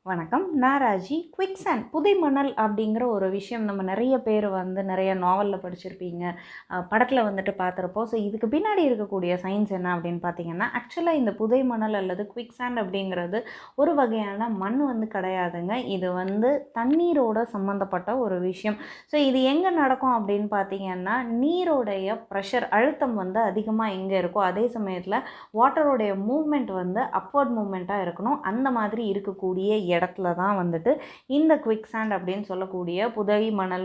வணக்கம். நான் ராஜி. குவிக்ஸாண்ட் புதை மணல் அப்படிங்கிற ஒரு விஷயம் நம்ம நிறைய பேர் நிறைய நாவலில் படிச்சிருப்பீங்க, படத்தில் பார்த்துருப்போம். ஸோ இதுக்கு பின்னாடி இருக்கக்கூடிய சயின்ஸ் என்ன அப்படின்னு பார்த்தீங்கன்னா, ஆக்சுவலாக இந்த புதை மணல் அல்லது குவிக்ஸாண்ட் அப்படிங்கிறது ஒரு வகையான மண் கிடையாதுங்க. இது தண்ணீரோட சம்மந்தப்பட்ட ஒரு விஷயம். ஸோ இது எங்கே நடக்கும் அப்படின்னு பார்த்தீங்கன்னா, நீரோடைய ப்ரெஷர் அழுத்தம் அதிகமாக எங்கே இருக்கோ அதே சமயத்தில் வாட்டரோடைய மூவ்மெண்ட் அப்வர்ட் மூவ்மெண்ட்டாக இருக்கணும். அந்த மாதிரி இருக்கக்கூடிய இடத்துல தான் இந்த குவிக்ஸாண்ட் அப்படின்னு சொல்லக்கூடிய புதை மணல்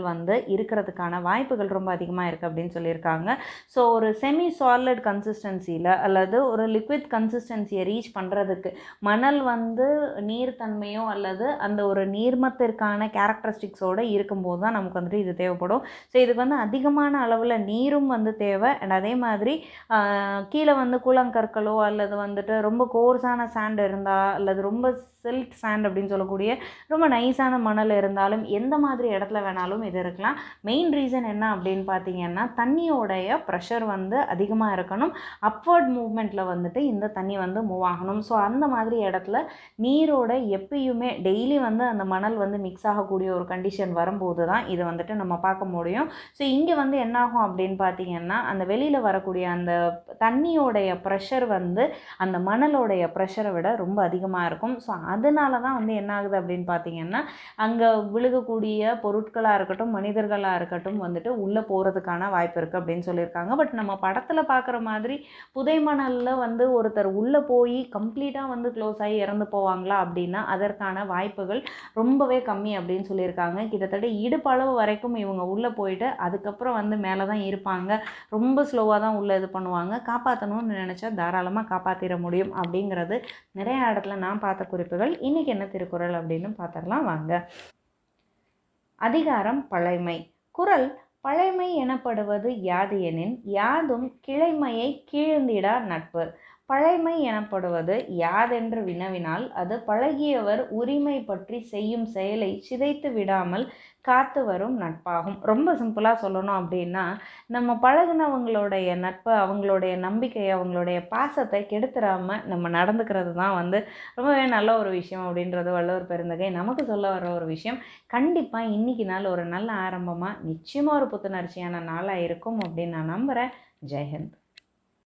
இருக்கிறதுக்கான வாய்ப்புகள் ரொம்ப அதிகமாக இருக்குது அப்படின்னு சொல்லியிருக்காங்க. ஸோ ஒரு செமி சாலிட் கன்சிஸ்டன்சியில் அல்லது ஒரு லிக்விட் கன்சிஸ்டன்சியை ரீச் பண்ணுறதுக்கு மணல் நீர்த்தன்மையோ அல்லது அந்த ஒரு நீர்மத்திற்கான கேரக்டரிஸ்டிக்ஸோடு இருக்கும்போது தான் நமக்கு இது தேவைப்படும். ஸோ இதுக்கு அதிகமான அளவில் நீரும் தேவை. அண்ட் அதே மாதிரி கீழே கூழாங்கற்களோ அல்லது ரொம்ப கோர்ஸான சாண்ட் இருந்தால் அல்லது ரொம்ப சில்ட் சாண்ட் அப்படின்னு சொல்லக்கூடிய ரொம்ப நைஸான மணல் இருந்தாலும் எந்த மாதிரி இடத்துல வேணாலும் இது இருக்கலாம். மெயின் ரீசன் என்ன அப்படின்னு பார்த்தீங்கன்னா, தண்ணியோடைய ப்ரெஷர் அதிகமாக இருக்கணும். அப்வர்ட் மூவ்மெண்ட்டில் இந்த தண்ணி மூவ் ஆகணும். ஸோ அந்த மாதிரி இடத்துல நீரோட எப்பயுமே டெய்லி அந்த மணல் மிக்ஸ் ஆகக்கூடிய ஒரு கண்டிஷன் வரும்போது தான் இது நம்ம பார்க்க முடியும். ஸோ இங்கே என்னாகும் அப்படின்னு பார்த்தீங்கன்னா, அந்த வெளியில் வரக்கூடிய அந்த தண்ணியோடைய ப்ரெஷர் அந்த மணலோடைய ப்ரெஷரை விட ரொம்ப அதிகமாக இருக்கும். ஸோ அதனால தான் என்ன ஆகுது அப்படின்னு பார்த்தீங்கன்னா, அங்கே விழுகக்கூடிய பொருட்களாக இருக்கட்டும் மனிதர்களாக இருக்கட்டும் உள்ளே போகிறதுக்கான வாய்ப்பு இருக்குது அப்படின்னு சொல்லியிருக்காங்க. பட் நம்ம படத்தில் பார்க்குற மாதிரி புதை மணலில் ஒருத்தர் உள்ளே போய் கம்ப்ளீட்டாக க்ளோஸ் ஆகி இறந்து போவாங்களா அப்படின்னா அதற்கான வாய்ப்புகள் ரொம்பவே கம்மி அப்படின்னு சொல்லியிருக்காங்க. கிட்டத்தட்ட இடுப்பளவு வரைக்கும் இவங்க உள்ளே போயிட்டு அதுக்கப்புறம் மேலே தான் இருப்பாங்க. ரொம்ப ஸ்லோவாக தான் உள்ளே இது பண்ணுவாங்க. காப்பாற்றணும்னு நினச்சா தாராளமாக காப்பாற்றிட முடியும் அப்படிங்கிறது நிறைய இடத்துல நான் பார்த்த குறிப்புகள். இன்னைக்கு என்ன திருக்குறள் அப்படின்னு பார்த்துடலாம் வாங்க. அதிகாரம் பழைமை. குறள் பழைமை எனப்படுவது யாது எனின் யாதும் கிளைமையை கீழ்ந்திடா நட்பு. பழைமை எனப்படுவது யாதென்று வினவினால் அது பழகியவர் உரிமை பற்றி செய்யும் செயலை சிதைத்து விடாமல் காத்து வரும் நட்பாகும். ரொம்ப சிம்பிளாக சொல்லணும் அப்படின்னா, நம்ம பழகினவங்களுடைய நட்பை, அவங்களுடைய நம்பிக்கையை, அவங்களுடைய பாசத்தை கெடுத்துடாமல் நம்ம நடந்துக்கிறது தான் ரொம்பவே நல்ல ஒரு விஷயம் அப்படின்றது வள்ளுவர் பெருந்தகை நமக்கு சொல்ல வர ஒரு விஷயம். கண்டிப்பாக இன்றைக்கி நாள் ஒரு நல்ல ஆரம்பமாக நிச்சயமாக ஒரு புத்துணர்ச்சியான நாளாக இருக்கும் அப்படின்னு நான் நம்புகிறேன். ஜெய்ஹிந்த்.